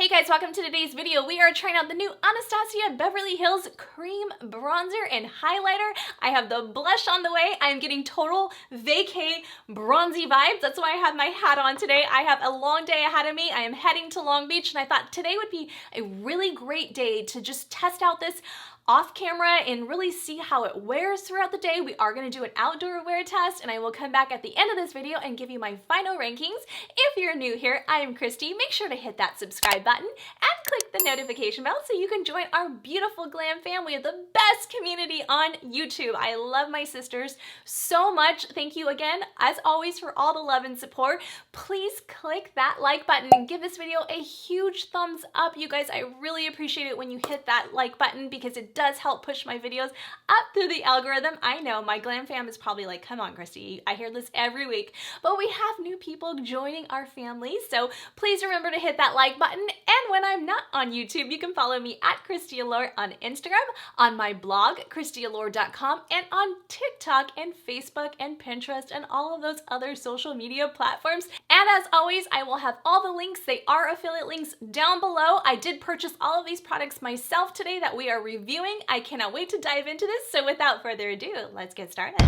Hey guys, welcome to today's video. We are trying out the new Anastasia Beverly Hills Cream Bronzer and Highlighter. I have the blush on the way. I'm getting total vacay bronzy vibes. That's why I have my hat on today. I have a long day ahead of me. I am heading to Long Beach and I thought today would be a really great day to just test out this off camera and really see how it wears throughout the day. We are gonna do an outdoor wear test and I will come back at the end of this video and give you my final rankings. If you're new here, I am Christy. Make sure to hit that subscribe button and click the notification bell so you can join our beautiful glam family of the best community on YouTube. I love my sisters so much. Thank you again, as always, for all the love and support. Please click that like button and give this video a huge thumbs up. You guys, I really appreciate it when you hit that like button because it does help push my videos up through the algorithm. I know my glam fam is probably like, come on, Christy, I hear this every week, but we have new people joining our family, so please remember to hit that like button. And when I'm not on YouTube, you can follow me at Christy Allure on Instagram, on my blog, christyallure.com, and on TikTok and Facebook and Pinterest and all of those other social media platforms. And as always, I will have all the links. They are affiliate links down below. I did purchase all of these products myself today that we are reviewing. I cannot wait to dive into this. So without further ado, let's get started.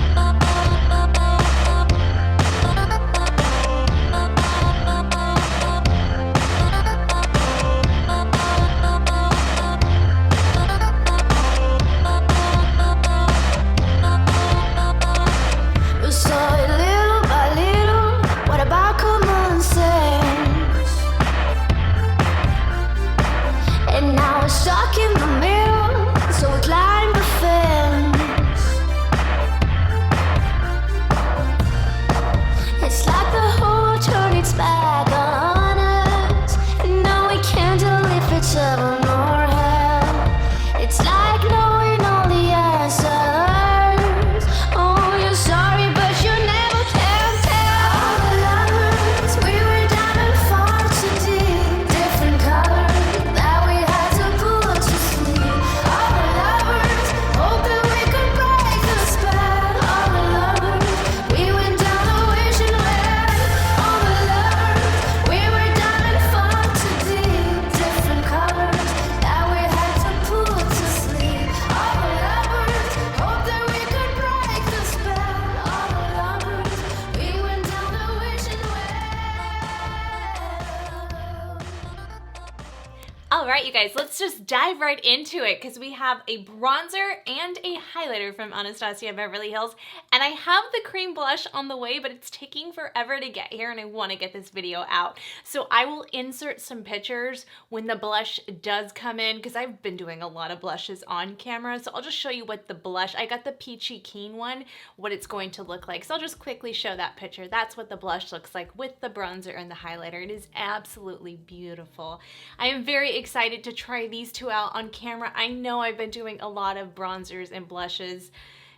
All right, you guys, let's just dive right into it because we have a bronzer and a highlighter from Anastasia Beverly Hills, and I have the cream blush on the way, but it's taking forever to get here and I want to get this video out. So I will insert some pictures when the blush does come in because I've been doing a lot of blushes on camera. So I'll just show you what the blush, I got the Peachy Keen one, what it's going to look like. So I'll just quickly show that picture. That's what the blush looks like with the bronzer and the highlighter. It is absolutely beautiful. I am very excited to try these two out on camera. I know I've been doing a lot of bronzers and blushes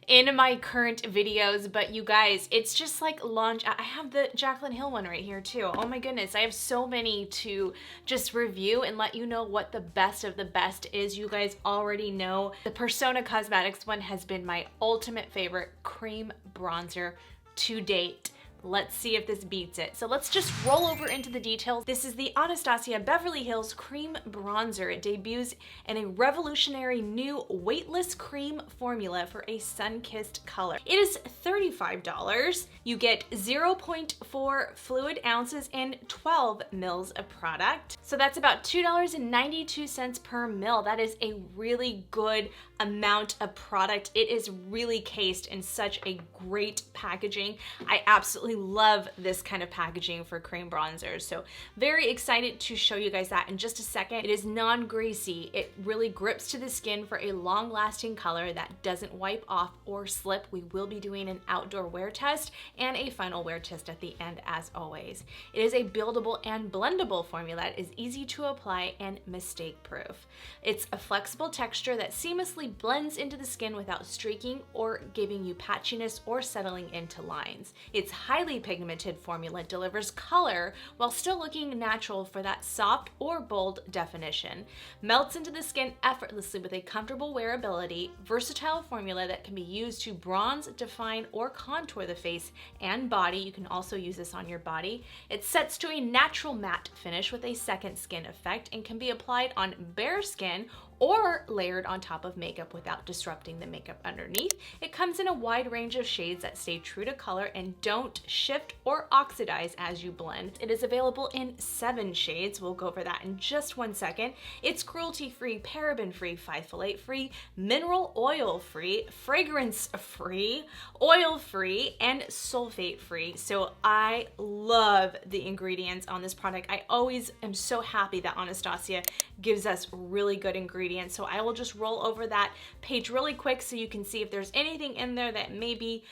in my current videos, but you guys, it's just like launch. I have the Jaclyn Hill one right here too. Oh my goodness, I have so many to just review and let you know what the best of the best is. You guys already know the Persona Cosmetics one has been my ultimate favorite cream bronzer to date. Let's see if this beats it. So let's just roll over into the details. This is the Anastasia Beverly Hills Cream Bronzer. It debuts in a revolutionary new weightless cream formula for a sun-kissed color. It is $35. You get 0.4 fluid ounces and 12 mils of product. So that's about $2.92 per mil. That is a really good amount of product. It is really cased in such a great packaging. I absolutely love this kind of packaging for cream bronzers. So very excited to show you guys that in just a second. It is non-greasy. It really grips to the skin for a long-lasting color that doesn't wipe off or slip. We will be doing an outdoor wear test and a final wear test at the end as always. It is a buildable and blendable formula that is easy to apply and mistake-proof. It's a flexible texture that seamlessly blends into the skin without streaking or giving you patchiness or settling into lines. It's highly highly pigmented formula delivers color while still looking natural for that soft or bold definition. Melts into the skin effortlessly with a comfortable wearability, versatile formula that can be used to bronze, define, or contour the face and body. You can also use this on your body. It sets to a natural matte finish with a second skin effect and can be applied on bare skin or layered on top of makeup without disrupting the makeup underneath. It comes in a wide range of shades that stay true to color and don't shift or oxidize as you blend. It is available in 7 shades. We'll go over that in just one second. It's cruelty-free, paraben-free, phypholate-free, mineral oil-free, fragrance-free, oil-free, and sulfate-free. So I love the ingredients on this product. I always am so happy that Anastasia gives us really good ingredients. So I will just roll over that page really quick so you can see if there's anything in there that maybe,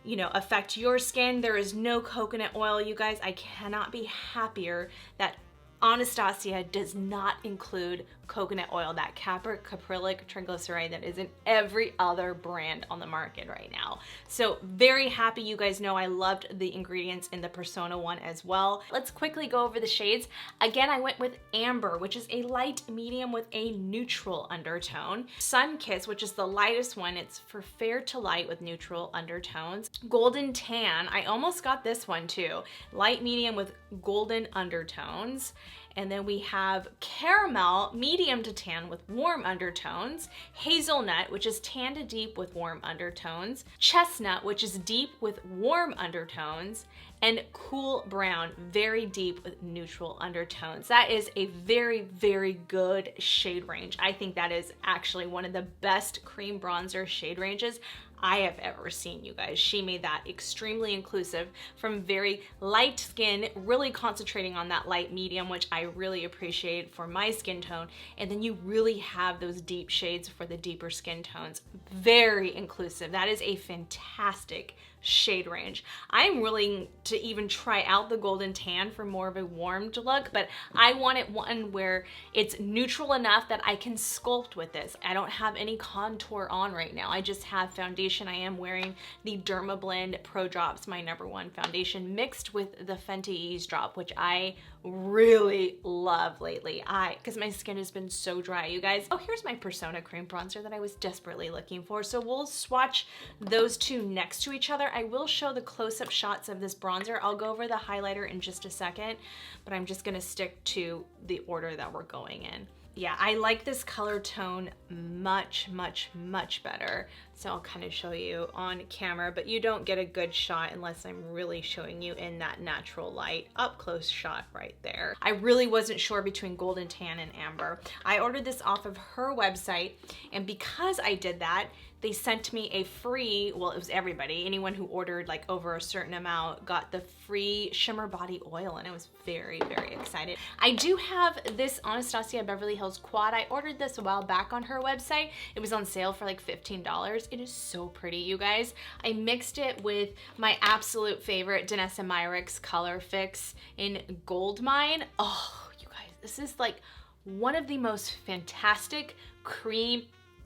you know, affect your skin. There is no coconut oil, you guys. I cannot be happier that Anastasia does not include coconut oil, that caprylic triglyceride that is in every other brand on the market right now. So very happy. You guys know I loved the ingredients in the Persona one as well. Let's quickly go over the shades. Again, I went with Amber, which is a light medium with a neutral undertone. Sun Kiss, which is the lightest one. It's for fair to light with neutral undertones. Golden Tan, I almost got this one too. Light medium with golden undertones. And then we have Caramel, medium to tan with warm undertones. Hazelnut, which is tan to deep with warm undertones. Chestnut, which is deep with warm undertones. And Cool Brown, very deep with neutral undertones. That is a very, very good shade range. I think that is actually one of the best cream bronzer shade ranges I have ever seen, you guys. She made that extremely inclusive from very light skin, really concentrating on that light medium, which I really appreciate for my skin tone. And then you really have those deep shades for the deeper skin tones. Very inclusive. That is a fantastic shade range. I'm willing to even try out the Golden Tan for more of a warmed look, but I wanted one where it's neutral enough that I can sculpt with this. I don't have any contour on right now. I just have foundation. I am wearing the Dermablend Pro Drops, my #1 foundation, mixed with the Fenty Ease Drop, which I really love lately. Because my skin has been so dry, you guys. Oh, here's my Persona cream bronzer that I was desperately looking for. So we'll swatch those two next to each other. I will show the close-up shots of this bronzer. I'll go over the highlighter in just a second, but I'm just gonna stick to the order that we're going in. Yeah, I like this color tone much, much, much better. So I'll kind of show you on camera, but you don't get a good shot unless I'm really showing you in that natural light. Up close shot right there. I really wasn't sure between Golden Tan and Amber. I ordered this off of her website, and because I did that, they sent me a free, well, it was everybody, anyone who ordered like over a certain amount got the free shimmer body oil, and I was very, very excited. I do have this Anastasia Beverly Hills quad. I ordered this a while back on her website. It was on sale for like $15. It is so pretty, you guys. I mixed it with my absolute favorite Danessa Myricks Color Fix in Goldmine. Oh, you guys, this is like one of the most fantastic cream.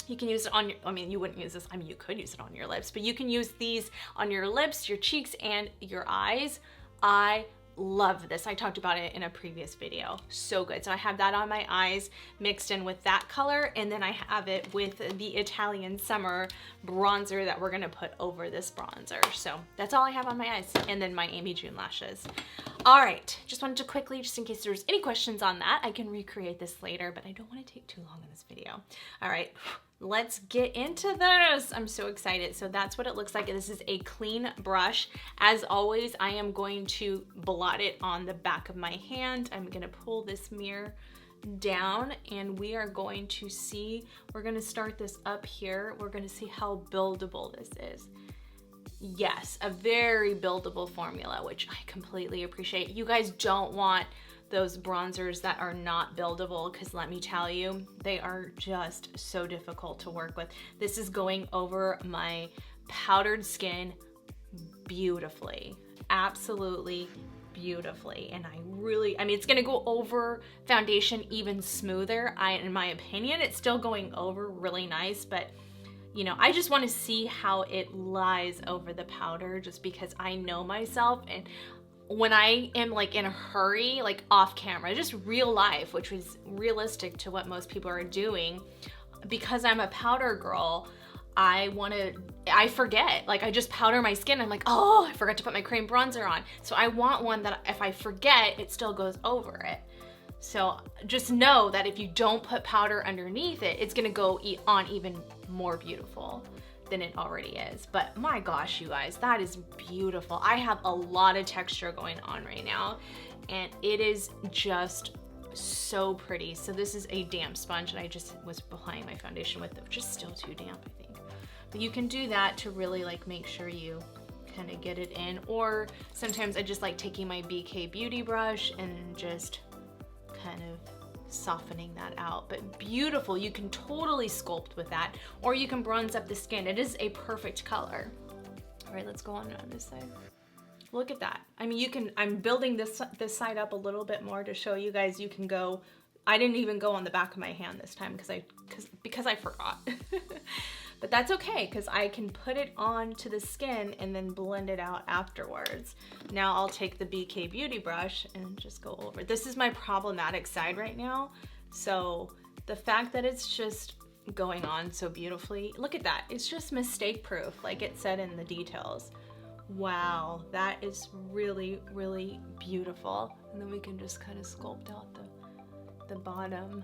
You can use it on your, I mean, you wouldn't use this, I mean, you could use it on your lips, but you can use these on your lips, your cheeks, and your eyes. I love this. I talked about it in a previous video. So good. So I have that on my eyes mixed in with that color, and then I have it with the Italian Summer bronzer that we're gonna put over this bronzer. So that's all I have on my eyes, and then my Amy June lashes. All right, just wanted to quickly, just in case there's any questions on that, I can recreate this later, but I don't want to take too long in this video. All right, let's get into this. I'm so excited. So that's what it looks like. This is a clean brush. As always, I am going to blot it on the back of my hand. I'm gonna pull this mirror down, and we are going to see, we're gonna start this up here. We're gonna see how buildable this is. Yes, a very buildable formula, which I completely appreciate. You guys don't want those bronzers that are not buildable, because let me tell you, they are just so difficult to work with. This is going over my powdered skin beautifully, absolutely beautifully. And I mean, it's gonna go over foundation even smoother. In my opinion, it's still going over really nice, but you know, I just want to see how it lies over the powder, just because I know myself, and when I am like in a hurry, like off camera, just real life, which was realistic to what most people are doing, because I'm a powder girl, I forget, like I just powder my skin. I'm like, oh, I forgot to put my cream bronzer on. So I want one that if I forget, it still goes over it. So just know that if you don't put powder underneath it, it's gonna go on even more beautiful than it already is. But my gosh, you guys, that is beautiful. I have a lot of texture going on right now, and it is just so pretty. So this is a damp sponge, and I just was applying my foundation with it, which is still too damp, I think. But you can do that to really like make sure you kind of get it in. Or sometimes I just like taking my BK beauty brush and just kind of softening that out. But beautiful, you can totally sculpt with that, or you can bronze up the skin. It is a perfect color. All right, let's go on this side. Look at that. I mean, you can, I'm building this side up a little bit more to show you guys you can go. I didn't even go on the back of my hand this time because I forgot. But that's okay, because I can put it onto the skin and then blend it out afterwards. Now I'll take the BK Beauty brush and just go over. This is my problematic side right now. So the fact that it's just going on so beautifully, look at that. It's just mistake proof, like it said in the details. Wow, that is really, really beautiful. And then we can just kind of sculpt out the bottom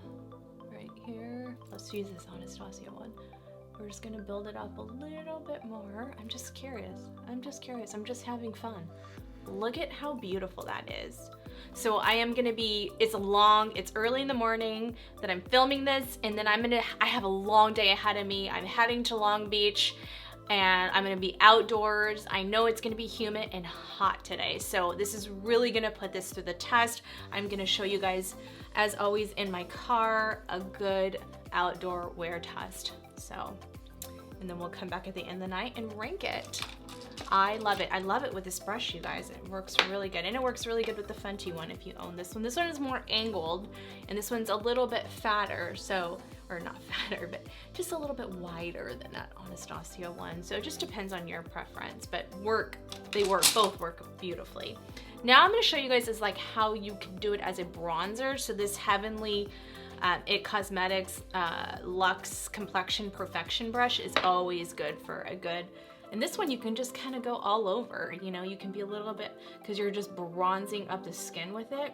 right here. Let's use this Anastasia one. We're just gonna build it up a little bit more. I'm just curious. I'm just having fun. Look at how beautiful that is. So I am gonna be, it's early in the morning that I'm filming this, and then I have a long day ahead of me. I'm heading to Long Beach, and I'm gonna be outdoors. I know it's gonna be humid and hot today, so this is really gonna put this through the test. I'm gonna show you guys, as always in my car, a good outdoor wear test. So, and then we'll come back at the end of the night and rank it. I love it. I love it with this brush, you guys. It works really good, and it works really good with the Fenty one if you own this one. This one is more angled, and this one's a little bit fatter, so, or not fatter, but just a little bit wider than that Anastasia one. So it just depends on your preference, but both work beautifully. Now I'm gonna show you guys is like how you can do it as a bronzer. So this Heavenly It Cosmetics Luxe Complexion Perfection brush is always good for a good, and this one you can just kind of go all over, you know, you can be a little bit, because you're just bronzing up the skin with it.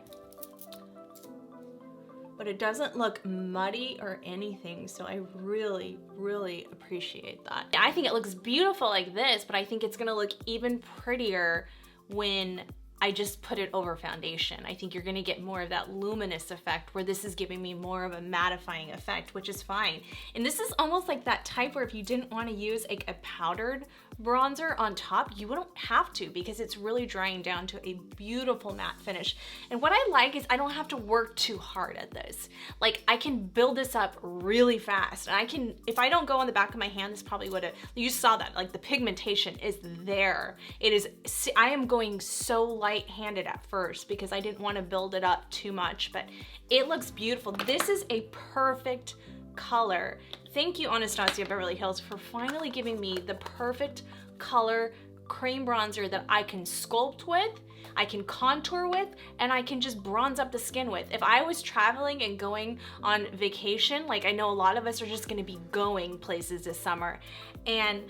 But it doesn't look muddy or anything, so I really, really appreciate that. I think it looks beautiful like this, but I think it's gonna look even prettier when I just put it over foundation. I think you're gonna get more of that luminous effect, where this is giving me more of a mattifying effect, which is fine. And this is almost like that type where if you didn't wanna use like a powdered bronzer on top, you wouldn't have to, because it's really drying down to a beautiful matte finish. And what I like is I don't have to work too hard at this. Like I can build this up really fast, and I can, if I don't go on the back of my hand, this probably would have, you saw that, like the pigmentation is there. It is, I am going so light-handed at first because I didn't want to build it up too much, but it looks beautiful. This is a perfect color. Thank you, Anastasia Beverly Hills, for finally giving me the perfect color cream bronzer that I can sculpt with, I can contour with, and I can just bronze up the skin with. If I was traveling and going on vacation, like I know a lot of us are just gonna be going places this summer, and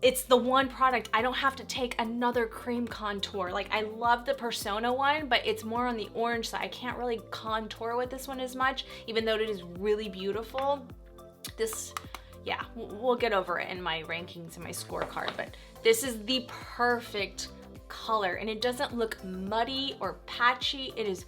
it's the one product I don't have to take another cream contour. Like I love the Persona one, but it's more on the orange side. I can't really contour with this one as much, even though it is really beautiful. This, yeah, we'll get over it in my rankings and my scorecard, but this is the perfect color, and it doesn't look muddy or patchy. It is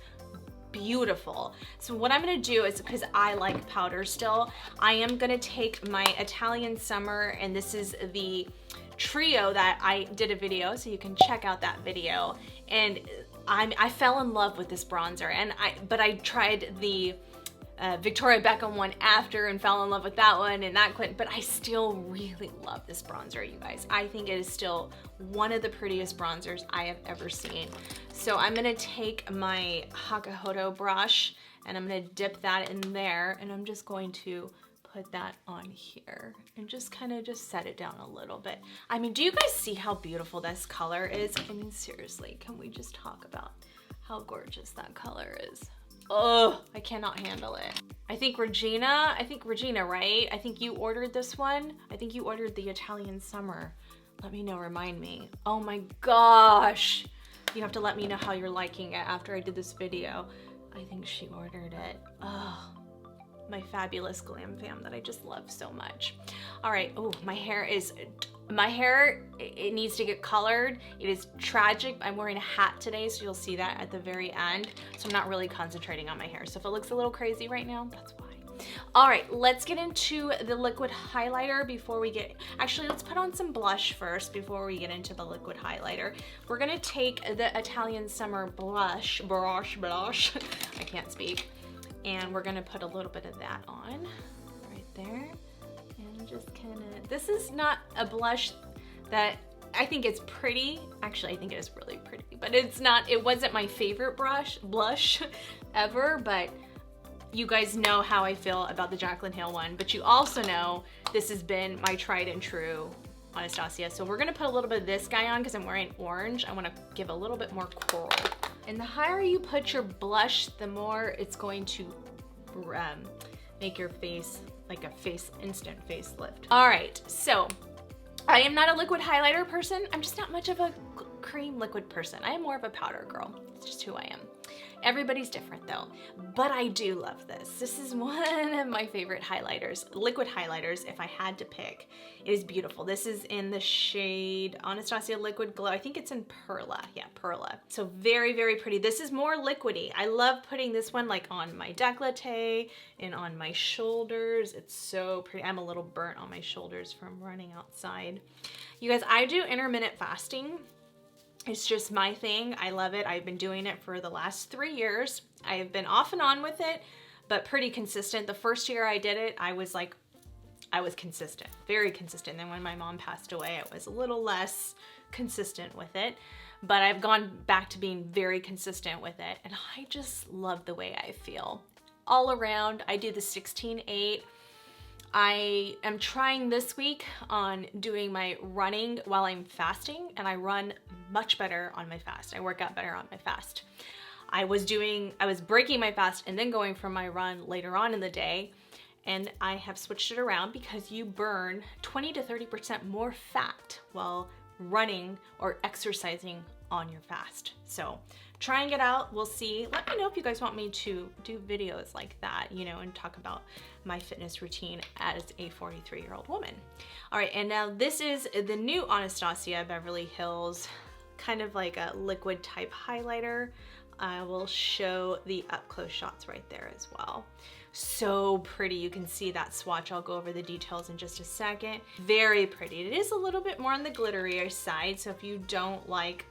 beautiful. So what I'm gonna do is, because I like powder still, I am gonna take my Italian Summer, and this is the trio that I did a video, so you can check out that video. And I fell in love with this bronzer, and but I tried the Victoria Beckham one after and fell in love with that one, and that quit, but I still really love this bronzer, you guys. I think it is still one of the prettiest bronzers I have ever seen. So I'm gonna take my Hakuhodo brush, and I'm gonna dip that in there, and I'm just going to put that on here and just kind of just set it down a little bit. I mean, do you guys see how beautiful this color is? I mean, seriously, can we just talk about how gorgeous that color is? Oh, I cannot handle it. I think Regina, right? I think you ordered this one. I think you ordered the Italian Summer. Let me know, remind me. Oh my gosh. You have to let me know how you're liking it after I did this video. I think she ordered it. Oh, my fabulous glam fam that I just love so much. All right, oh, my hair, it needs to get colored. It is tragic. I'm wearing a hat today, so you'll see that at the very end. So I'm not really concentrating on my hair. So if it looks a little crazy right now, that's why. All right, let's get into the liquid highlighter before we get, actually let's put on some blush first before we get into the liquid highlighter. We're gonna take the Italian Summer blush, I can't speak, and we're gonna put a little bit of that on right there. And just kind of, this is not a blush that I think it's pretty. Actually, I think it is really pretty, but it's not, it wasn't my favorite blush ever, but you guys know how I feel about the Jaclyn Hill one, but you also know this has been my tried and true Anastasia. So we're gonna put a little bit of this guy on because I'm wearing orange. I wanna give a little bit more coral. And the higher you put your blush, the more it's going to make your face like a instant facelift. All right, so I am not a liquid highlighter person. I'm just not much of a cream liquid person. I am more of a powder girl. It's just who I am. Everybody's different though, but I do love this. This is one of my favorite highlighters, liquid highlighters, if I had to pick. It is beautiful. This is in the shade Anastasia Liquid Glow. I think it's in Perla. Yeah, Perla. So very, very pretty. This is more liquidy. I love putting this one like on my décolleté and on my shoulders. It's so pretty. I'm a little burnt on my shoulders from running outside. You guys, I do intermittent fasting. It's just my thing. I love it. I've been doing it for the last 3 years. I have been off and on with it, but pretty consistent. The first year I did it, I was consistent, very consistent. Then when my mom passed away, I was a little less consistent with it, but I've gone back to being very consistent with it. And I just love the way I feel all around. I do the 16/8. I am trying this week on doing my running while I'm fasting, and I run much better on my fast. I work out better on my fast. I was breaking my fast and then going for my run later on in the day, and I have switched it around because you burn 20 to 30% more fat while running or exercising on your fast. So trying it out, we'll see. Let me know if you guys want me to do videos like that, you know, and talk about my fitness routine as a 43-year-old woman. All right, and now this is the new Anastasia Beverly Hills, kind of like a liquid type highlighter. I will show the up close shots right there as well. So pretty, you can see that swatch. I'll go over the details in just a second. Very pretty. It is a little bit more on the glittery side, so if you don't like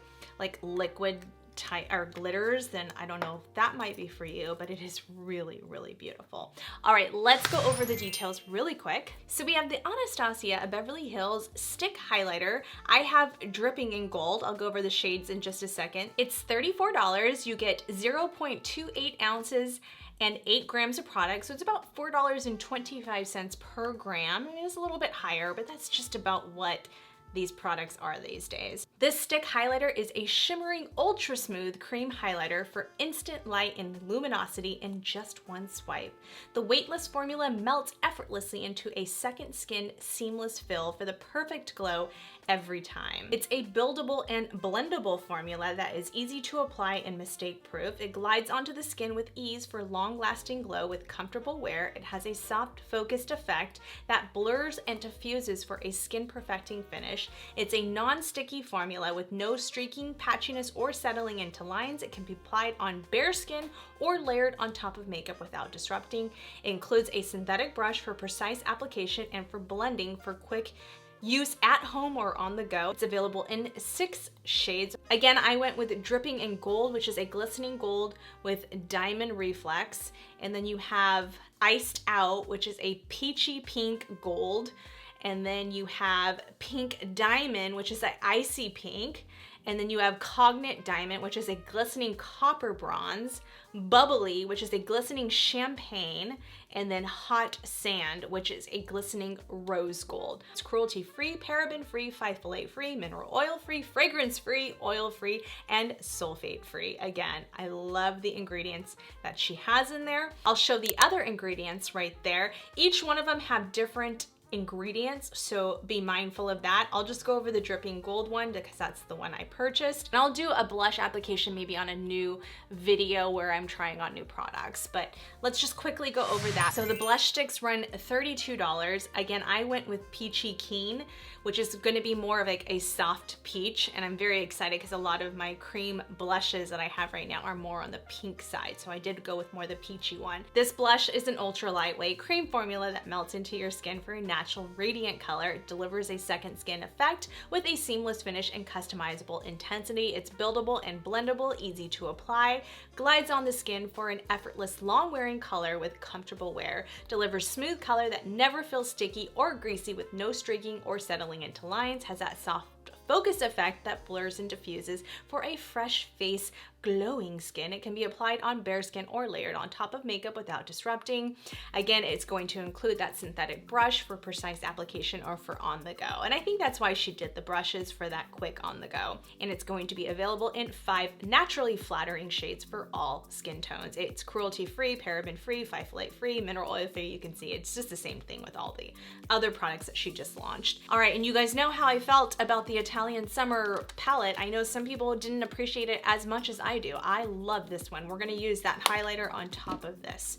liquid type or glitters, then I don't know if that might be for you, but it is really, really beautiful. All right, let's go over the details really quick. So we have the Anastasia Beverly Hills Stick Highlighter. I have Dripping in Gold. I'll go over the shades in just a second. It's $34. You get 0.28 ounces and 8 grams of product. So it's about $4.25 per gram. I mean, it's a little bit higher, but that's just about what these products are these days. This stick highlighter is a shimmering, ultra smooth cream highlighter for instant light and luminosity in just one swipe. The weightless formula melts effortlessly into a second skin seamless fill for the perfect glow every time. It's a buildable and blendable formula that is easy to apply and mistake proof. It glides onto the skin with ease for long lasting glow with comfortable wear. It has a soft focused effect that blurs and diffuses for a skin perfecting finish. It's a non-sticky formula with no streaking, patchiness, or settling into lines. It can be applied on bare skin or layered on top of makeup without disrupting. It includes a synthetic brush for precise application and for blending for quick use at home or on the go. It's available in 6 shades. Again, I went with Dripping in Gold, which is a glistening gold with diamond reflex. And then you have Iced Out, which is a peachy pink gold. And then you have Pink Diamond, which is an icy pink. And then you have Cognate Diamond, which is a glistening copper bronze, Bubbly, which is a glistening champagne, and then Hot Sand, which is a glistening rose gold. It's cruelty-free, paraben-free, phthalate-free, mineral oil-free, fragrance-free, oil-free, and sulfate-free. Again, I love the ingredients that she has in there. I'll show the other ingredients right there. Each one of them have different ingredients, so be mindful of that. I'll just go over the dripping gold one because that's the one I purchased, and I'll do a blush application maybe on a new video where I'm trying on new products, but let's just quickly go over that. So the blush sticks run $32. Again, I went with Peachy Keen, which is going to be more of like a soft peach, and I'm very excited because a lot of my cream blushes that I have right now are more on the pink side, so I did go with more the peachy one. This blush is an ultra lightweight cream formula that melts into your skin for a natural radiant color. It delivers a second skin effect with a seamless finish and customizable intensity. It's buildable and blendable, easy to apply, glides on the skin for an effortless long wearing color with comfortable wear, delivers smooth color that never feels sticky or greasy with no streaking or settling into lines, has that soft focus effect that blurs and diffuses for a fresh face, glowing skin. It can be applied on bare skin or layered on top of makeup without disrupting. Again, it's going to include that synthetic brush for precise application or for on the go. And I think that's why she did the brushes, for that quick on the go. And it's going to be available in 5 naturally flattering shades for all skin tones. It's cruelty-free, paraben-free, phthalate-free, mineral oil-free. You can see it's just the same thing with all the other products that she just launched. All right, and you guys know how I felt about the Italian Summer palette. I know some people didn't appreciate it as much as I do. I love this one. We're gonna use that highlighter on top of this.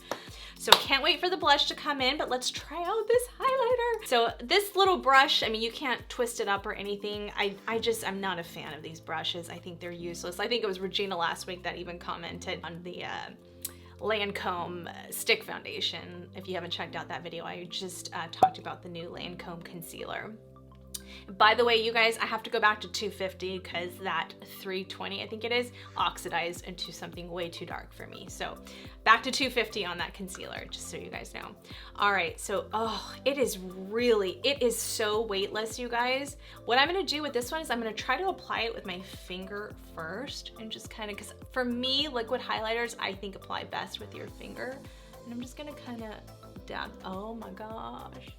So can't wait for the blush to come in, but let's try out this highlighter. So this little brush, I mean, you can't twist it up or anything. I'm not a fan of these brushes. I think they're useless. I think it was Regina last week that even commented on the Lancome stick foundation. If you haven't checked out that video, I just talked about the new Lancome concealer. By the way, you guys, I have to go back to 250 because that 320, I think it is, oxidized into something way too dark for me. So back to 250 on that concealer, just so you guys know. All right, so, oh, it is so weightless, you guys. What I'm gonna do with this one is I'm gonna try to apply it with my finger first and just kind of, because for me, liquid highlighters, I think apply best with your finger. And I'm just gonna kind of dab, oh my gosh.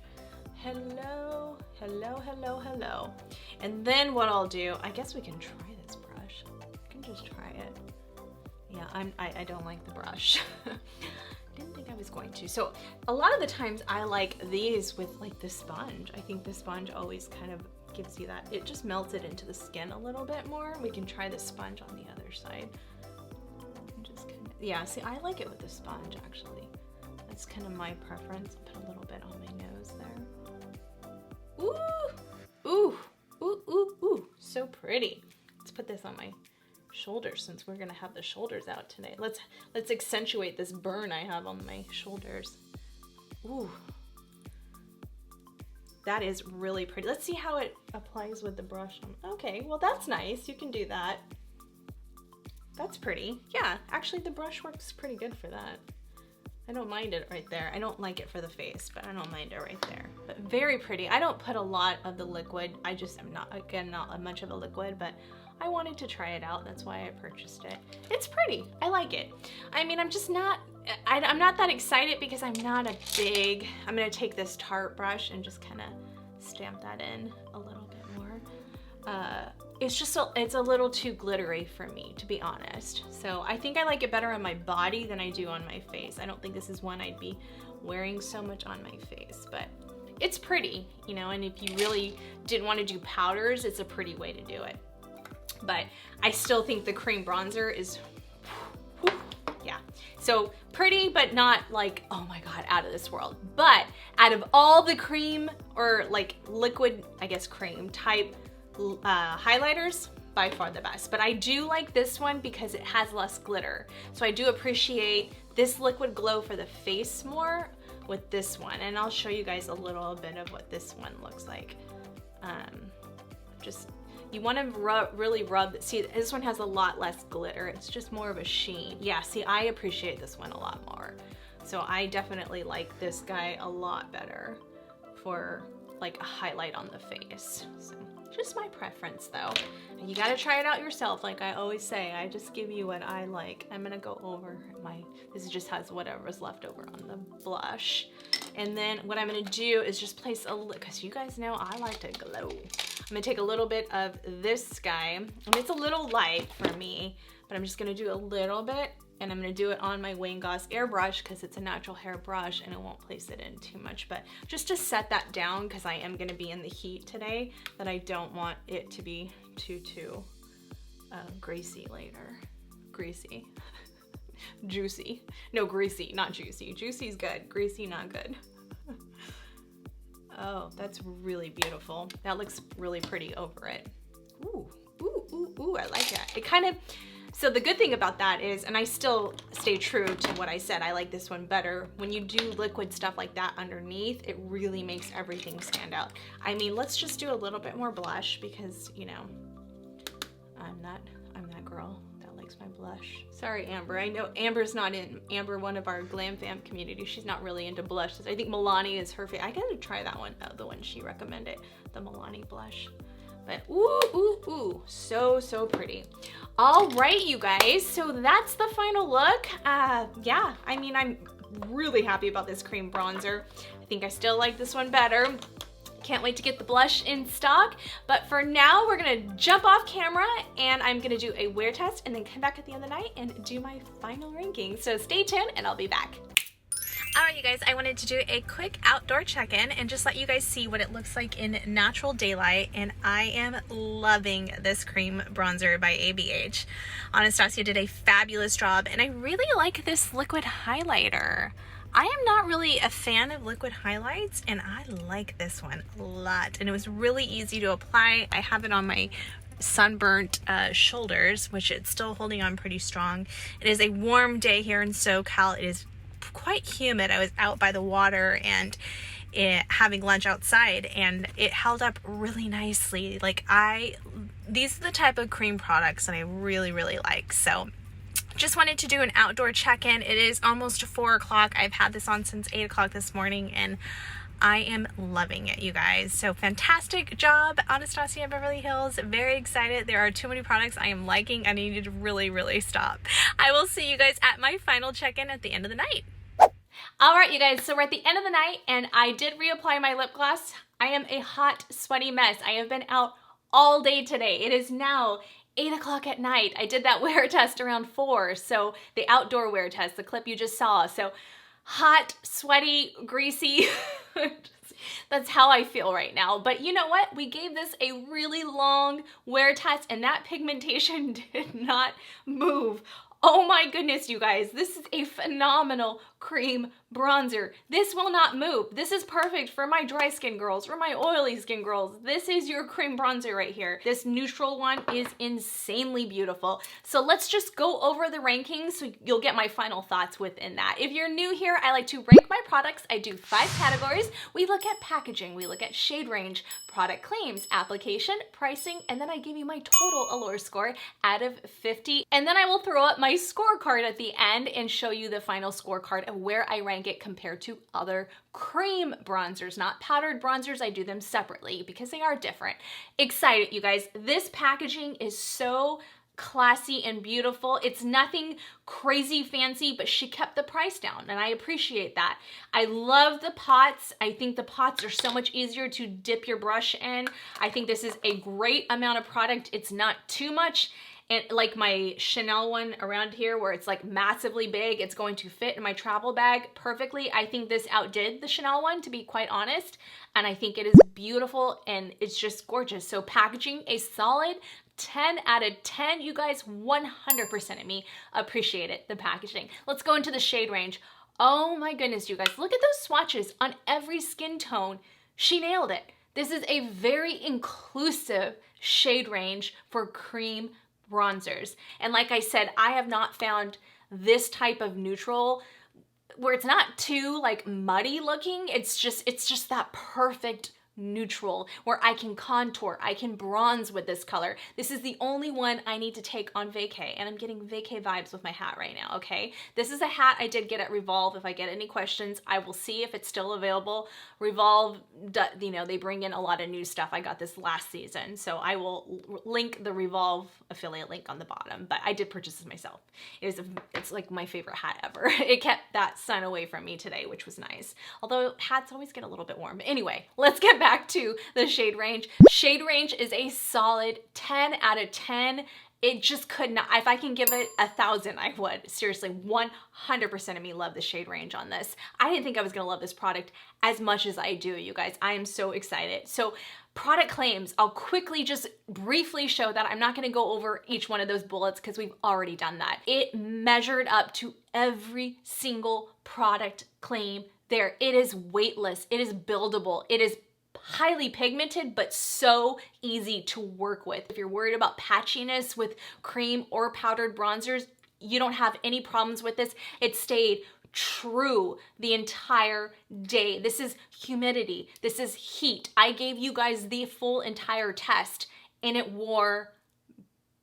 Hello, hello, hello, hello. And then what I'll do, I guess we can try this brush. I can just try it. Yeah, I don't like the brush. Didn't think I was going to. So a lot of the times I like these with like the sponge. I think the sponge always kind of gives you that, it just melts it into the skin a little bit more. We can try the sponge on the other side. And just kind of, yeah, see, I like it with the sponge actually. That's kind of my preference. I'll put a little bit on my nose there. Ooh, ooh, ooh, ooh, ooh, so pretty. Let's put this on my shoulders since we're gonna have the shoulders out today. Let's accentuate this burn I have on my shoulders. Ooh, that is really pretty. Let's see how it applies with the brush. Okay, well that's nice. You can do that. That's pretty. Yeah, actually the brush works pretty good for that. I don't mind it right there. I don't like it for the face, but I don't mind it right there. But very pretty. I don't put a lot of the liquid. I just am not, again, not much of a liquid, but I wanted to try it out. That's why I purchased it. It's pretty. I like it. I mean, I'm just not, I'm not that excited because I'm not a big, I'm gonna take this Tarte brush and just kind of stamp that in a little bit more. It's just, it's a little too glittery for me, to be honest. So I think I like it better on my body than I do on my face. I don't think this is one I'd be wearing so much on my face, but it's pretty, you know, and if you really didn't want to do powders, it's a pretty way to do it. But I still think the cream bronzer is, yeah. So pretty, but not like, oh my God, out of this world. But out of all the cream or like liquid, I guess cream type highlighters, by far the best. But I do like this one because it has less glitter. So I do appreciate this liquid glow for the face more with this one. And I'll show you guys a little bit of what this one looks like. Just, you want to really rub, see this one has a lot less glitter. It's just more of a sheen. Yeah, see, I appreciate this one a lot more. So I definitely like this guy a lot better for like a highlight on the face. So Just my preference though. And you gotta try it out yourself, like I always say. I just give you what I like. I'm gonna go over this just has whatever's left over on the blush. And then what I'm gonna do is just place a little, because you guys know I like to glow. I'm gonna take a little bit of this guy, and it's a little light for me, but I'm just gonna do a little bit, and I'm gonna do it on my Wayne Goss airbrush because it's a natural hair brush and I won't place it in too much, but just to set that down because I am gonna be in the heat today, that I don't want it to be too greasy later. Greasy. Juicy. No, greasy, not juicy. Juicy's good, greasy not good. Oh, that's really beautiful. That looks really pretty over it. Ooh, ooh, ooh, ooh, I like that. It kind of, so the good thing about that is, and I still stay true to what I said, I like this one better. When you do liquid stuff like that underneath, it really makes everything stand out. I mean, let's just do a little bit more blush because, you know, I'm that girl that likes my blush. Sorry, Amber. I know Amber's not in. Amber, one of our Glam Fam community, she's not really into blushes. I think Milani is her favorite. I gotta try that one, the one she recommended, the Milani blush. But ooh, ooh, ooh, so, so pretty. All right, you guys, so that's the final look. Yeah, I mean, I'm really happy about this cream bronzer. I think I still like this one better. Can't wait to get the blush in stock. But for now, we're gonna jump off camera and I'm gonna do a wear test and then come back at the end of the night and do my final ranking. So stay tuned and I'll be back. All right, you guys, I wanted to do a quick outdoor check-in and just let you guys see what it looks like in natural daylight. And I am loving this cream bronzer by ABH. Anastasia did a fabulous job and I really like this liquid highlighter. I am not really a fan of liquid highlights and I like this one a lot. And it was really easy to apply. I have it on my sunburnt shoulders, which it's still holding on pretty strong. It is a warm day here in SoCal. It is quite humid. I was out by the water and having lunch outside and it held up really nicely. Like these are the type of cream products that I really, really like. So just wanted to do an outdoor check-in. It is almost 4 o'clock. I've had this on since 8 o'clock this morning and I am loving it, you guys. So fantastic job, Anastasia Beverly Hills. Very excited. There are too many products I am liking. I need to really, really stop. I will see you guys at my final check-in at the end of the night. All right, you guys, so we're at the end of the night and I did reapply my lip gloss. I am a hot, sweaty mess. I have been out all day today. It is now 8 o'clock at night. I did that wear test around 4, so the outdoor wear test, the clip you just saw. So hot, sweaty, greasy. That's how I feel right now. But you know what? We gave this a really long wear test and that pigmentation did not move. Oh my goodness, you guys. This is a phenomenal cream bronzer. This will not move. This is perfect for my dry skin girls, for my oily skin girls. This is your cream bronzer right here. This neutral one is insanely beautiful. So let's just go over the rankings so you'll get my final thoughts within that. If you're new here, I like to rank my products. I do 5 categories. We look at packaging, we look at shade range, product claims, application, pricing, and then I give you my total Allure score out of 50. And then I will throw up my scorecard at the end and show you the final scorecard of where I rank it compared to other cream bronzers, not powdered bronzers. I do them separately because they are different. Excited, you guys. This packaging is so classy and beautiful. It's nothing crazy fancy, but she kept the price down and I appreciate that. I love the pots. I think the pots are so much easier to dip your brush in. I think this is a great amount of product. It's not too much. And like my Chanel one around here where it's like massively big, it's going to fit in my travel bag perfectly. I think this outdid the Chanel one, to be quite honest. And I think it is beautiful and it's just gorgeous. So packaging, a solid 10 out of 10. You guys, 100% of me appreciate it, the packaging. Let's go into the shade range. Oh my goodness, you guys, look at those swatches on every skin tone. She nailed it. This is a very inclusive shade range for cream bronzers. And like I said, I have not found this type of neutral where it's not too like muddy looking. It's just that perfect neutral, where I can contour, I can bronze with this color. This is the only one I need to take on vacay, and I'm getting vacay vibes with my hat right now, okay? This is a hat I did get at Revolve. If I get any questions, I will see if it's still available. Revolve, you know, they bring in a lot of new stuff. I got this last season, so I will link the Revolve affiliate link on the bottom, but I did purchase this myself. It's like my favorite hat ever. It kept that sun away from me today, which was nice. Although hats always get a little bit warm. But anyway, let's get back to the shade range. Shade range is a solid 10 out of 10. It just could not, if I can give it 1,000, I would. Seriously, 100% of me love the shade range on this. I didn't think I was gonna love this product as much as I do, you guys. I am so excited. So product claims, I'll quickly just briefly show that. I'm not gonna go over each one of those bullets because we've already done that. It measured up to every single product claim there. It is weightless, it is buildable, it is highly pigmented, but so easy to work with. If you're worried about patchiness with cream or powdered bronzers, you don't have any problems with this. It stayed true the entire day. This is humidity, this is heat. I gave you guys the full entire test and it wore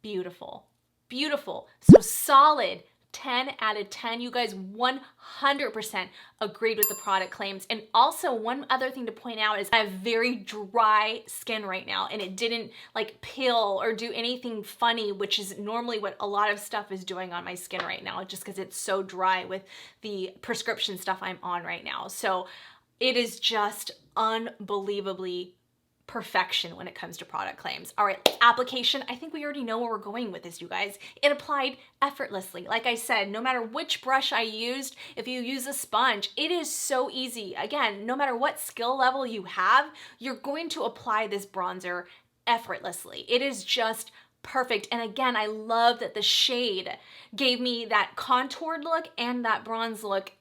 beautiful, beautiful. So solid 10 out of 10. You guys 100% agreed with the product claims. And also one other thing to point out is I have very dry skin right now, and it didn't like peel or do anything funny, which is normally what a lot of stuff is doing on my skin right now, just because it's so dry with the prescription stuff I'm on right now. So it is just unbelievably perfection when it comes to product claims. All right, application. I think we already know where we're going with this, you guys. It applied effortlessly. Like I said, no matter which brush I used, if you use a sponge, it is so easy. Again, no matter what skill level you have, you're going to apply this bronzer effortlessly. It is just perfect. And again, I love that the shade gave me that contoured look and that bronze look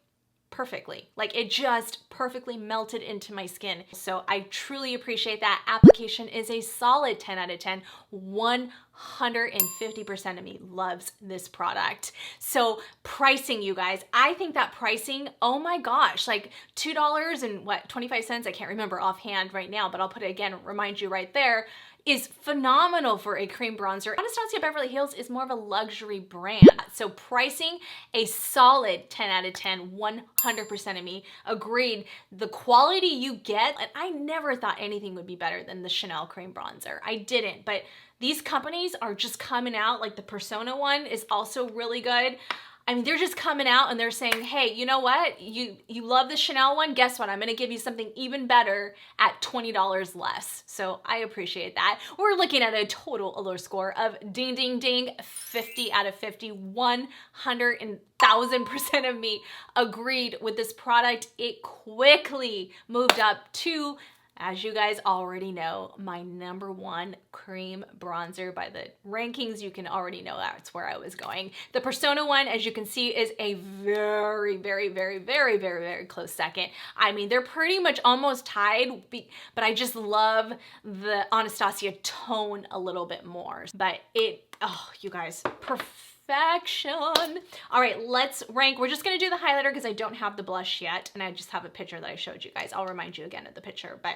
perfectly. Like it just perfectly melted into my skin. So I truly appreciate that. Application is a solid 10 out of 10. 150% of me loves this product. So pricing, you guys, I think that pricing, oh my gosh, like $2 and what, 25 cents? I can't remember offhand right now, but I'll put it again, remind you right there, is phenomenal for a cream bronzer. Anastasia Beverly Hills is more of a luxury brand. So pricing, a solid 10 out of 10, 100% of me agreed. The quality you get, and I never thought anything would be better than the Chanel cream bronzer. I didn't, but these companies are just coming out, like the Persona one is also really good. I mean, they're just coming out and they're saying, hey, you know what? You love the Chanel one? Guess what? I'm gonna give you something even better at $20 less. So I appreciate that. We're looking at a total allure score of ding, ding, ding, 50 out of 50, 100,000% of me agreed with this product. It quickly moved up to, as you guys already know, my #1 cream bronzer. By the rankings, you can already know that's where I was going. The Persona one, as you can see, is a very, very, very, very, very, very close second. I mean, they're pretty much almost tied, but I just love the Anastasia tone a little bit more. But oh, you guys, perfection. All right, let's rank. We're just gonna do the highlighter because I don't have the blush yet, and I just have a picture that I showed you guys. I'll remind you again of the picture, but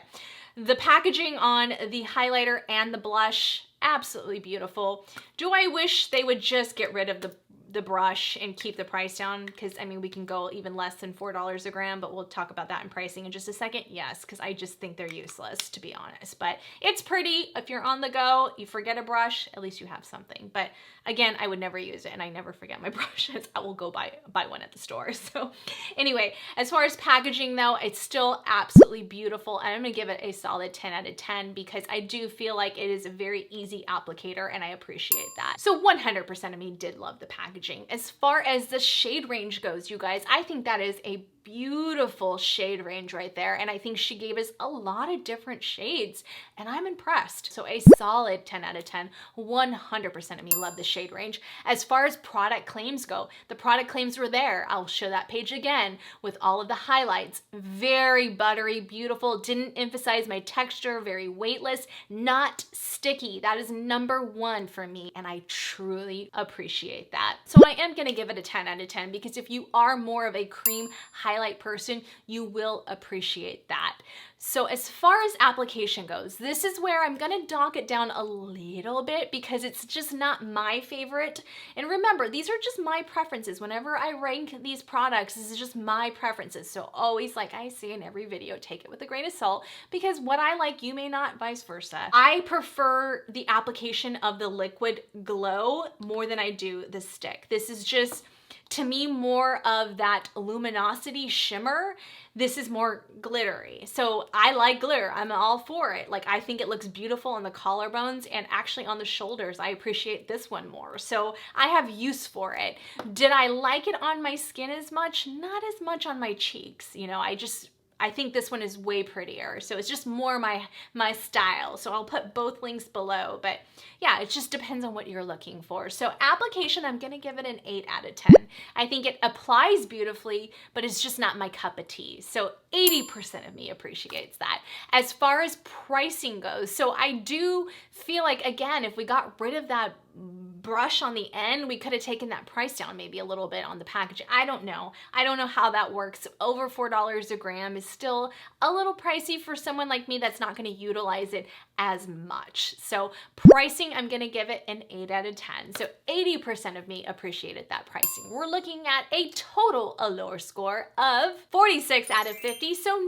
the packaging on the highlighter and the blush, absolutely beautiful. Do I wish they would just get rid of the brush and keep the price down? Because I mean, we can go even less than $4 a gram, but we'll talk about that in pricing in just a second. Yes, because I just think they're useless, to be honest. But it's pretty. If you're on the go, you forget a brush, at least you have something. But again, I would never use it, and I never forget my brushes. I will go buy one at the store. So anyway, as far as packaging though, it's still absolutely beautiful, and I'm gonna give it a solid 10 out of 10 because I do feel like it is a very easy applicator, and I appreciate that. So 100% of me did love the packaging. As far as the shade range goes, you guys, I think that is a beautiful shade range right there, and I think she gave us a lot of different shades, and I'm impressed. So a solid 10 out of 10. 100% of me love the shade range. As far as product claims go, the product claims were there. I'll show that page again with all of the highlights. Very buttery, beautiful, didn't emphasize my texture, very weightless, not sticky. That is #1 for me, and I truly appreciate that. So I am gonna give it a 10 out of 10 because if you are more of a cream highlight person, you will appreciate that. So as far as application goes, this is where I'm gonna dock it down a little bit because it's just not my favorite. And remember, these are just my preferences. Whenever I rank these products, this is just my preferences. So always, like I say in every video, take it with a grain of salt because what I like, you may not, vice versa. I prefer the application of the liquid glow more than I do the stick. This is just, to me, more of that luminosity shimmer. This is more glittery. So I like glitter. I'm all for it. Like, I think it looks beautiful on the collarbones and actually on the shoulders. I appreciate this one more. So I have use for it. Did I like it on my skin as much? Not as much on my cheeks. You know, I think this one is way prettier. So it's just more my style. So I'll put both links below, but yeah, it just depends on what you're looking for. So application, I'm gonna give it an 8 out of 10. I think it applies beautifully, but it's just not my cup of tea. So 80% of me appreciates that. As far as pricing goes, so I do feel like, again, if we got rid of that brush on the end, we could have taken that price down maybe a little bit on the packaging. I don't know. I don't know how that works. Over $4 a gram is still a little pricey for someone like me that's not going to utilize it as much. So pricing, I'm going to give it an 8 out of 10. So 80% of me appreciated that pricing. We're looking at a total allure score of 46 out of 50. So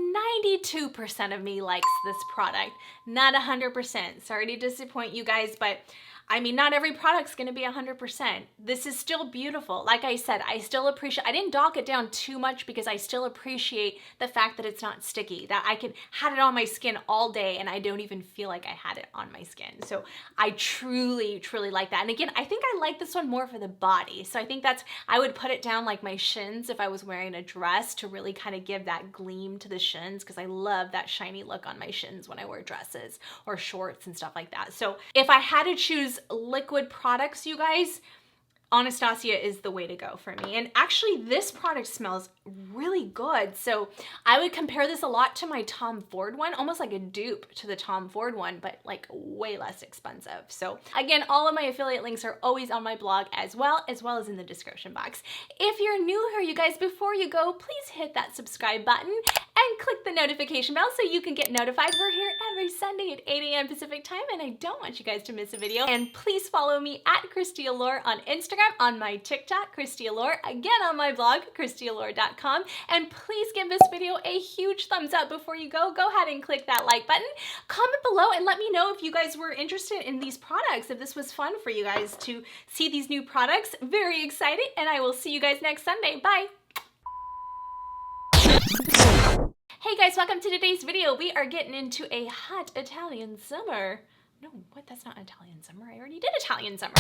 92% of me likes this product. Not 100%. Sorry to disappoint you guys, but I mean, not every product's gonna be 100%. This is still beautiful. Like I said, I still appreciate, I didn't dock it down too much because I still appreciate the fact that it's not sticky, that I can have it on my skin all day and I don't even feel like I had it on my skin. So I truly, truly like that. And again, I think I like this one more for the body. So I think I would put it down like my shins if I was wearing a dress to really kind of give that gleam to the shins because I love that shiny look on my shins when I wear dresses or shorts and stuff like that. So if I had to choose liquid products, you guys, Anastasia is the way to go for me. And actually this product smells really good. So I would compare this a lot to my Tom Ford one, almost like a dupe to the Tom Ford one, but like way less expensive. So again, all of my affiliate links are always on my blog as well as in the description box. If you're new here, you guys, before you go, please hit that subscribe button and click the notification bell so you can get notified. We're here every Sunday at 8 a.m. Pacific time and I don't want you guys to miss a video. And please follow me at Christy Allure on Instagram, on my TikTok, Christy Allure, again on my blog, christyallure.com. And please give this video a huge thumbs up before you go. Go ahead and click that like button. Comment below and let me know if you guys were interested in these products, if this was fun for you guys to see these new products. Very excited, and I will see you guys next Sunday. Bye. Hey guys, welcome to today's video. We are getting into a hot Italian summer. No, what? That's not Italian summer. I already did Italian summer.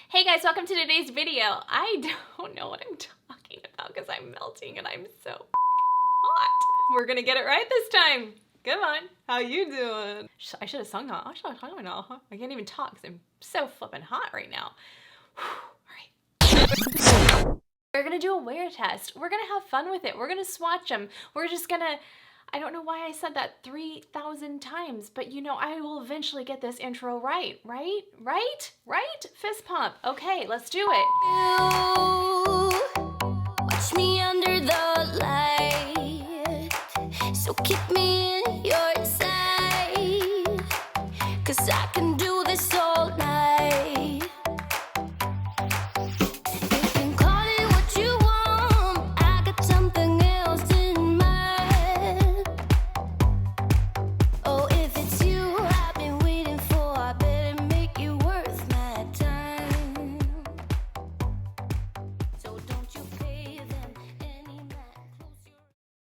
Hey guys, welcome to today's video. I don't know what I'm talking about because I'm melting and I'm so hot. We're gonna get it right this time. Come on, how you doing? I should have sung that. I can't even talk because I'm so flipping hot right now. All right. We're gonna do a wear test. We're gonna have fun with it. We're gonna swatch them. We're just gonna, I don't know why I said that 3,000 times, but you know, I will eventually get this intro right? Fist pump. Okay, let's do it. You watch me under the light, so keep